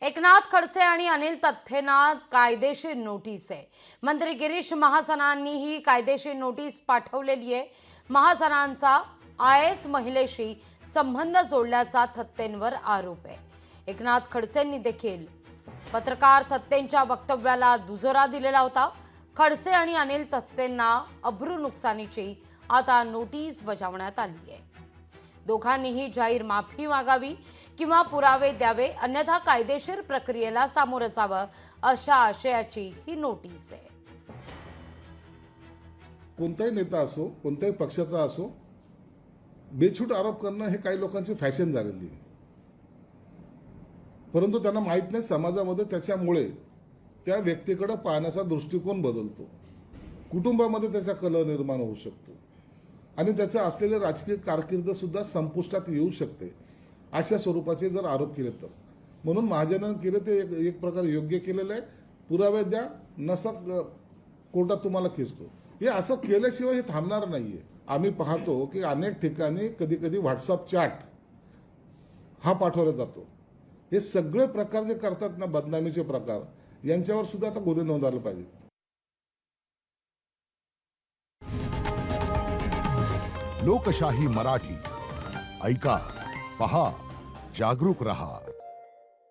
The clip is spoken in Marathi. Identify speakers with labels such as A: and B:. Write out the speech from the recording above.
A: एकनाथ खडसे आणि अनिल तथ्थेंना कायदेशीर नोटीस आहे। मंत्री गिरीश महाजनांनीही कायदेशीर नोटीस पाठवलेली आहे। महाजनांचा IAS महिलेशी संबंध जोडल्याचा तथ्थेंवर आरोप आहे। एकनाथ खडसेंनी देखील पत्रकार तथ्थेंच्या वक्तव्याला दुजोरा दिलेला होता। खडसे आणि अनिल तथ्थेंना अब्रू नुकसानीची आता नोटीस बजावण्यात आली आहे। दोघांनीही जाहीर माफी मागावी किंवा पुरावे द्यावे, अन्यथा कायदेशीर प्रक्रियेला सामोरं जावं अशा आशयाची ही नोटीस आहे।
B: कोणताही नेता असो, कोणत्याही पक्षाचा असो, बेछूट आरोप करणं हे काही लोकांची फॅशन झालेली आहे। परंतु त्यांना माहित नाही समाजामध्ये त्याच्यामुळे त्या व्यक्तीकडे पाहण्याचा दृष्टिकोन बदलतो, कुटुंबामध्ये त्याचा कलह निर्माण होऊ शकतो आणि त्याचे असलेले राजकीय कारकीर्द सुद्धा संपुष्टात येऊ शकते। अशा स्वरूपाचे जर आरोप केले तर म्हणून महाजनांनी केले ते एक प्रकारे योग्य केलेलं आहे। पुरावे द्या, नसक कोर्टात तुम्हाला खेचतो, हे असं केल्याशिवाय हे थांबणार नाहीये। आम्ही पाहतो की अनेक ठिकाणी कधी कधी व्हॉट्सअप चॅट हा पाठवला जातो। हे सगळे प्रकार जे करतात ना, बदनामीचे प्रकार, यांच्यावर सुद्धा आता गुन्हे नोंदवले पाहिजेत।
C: लोकशाही मराठी ऐका, पहा, जागरूक रहा।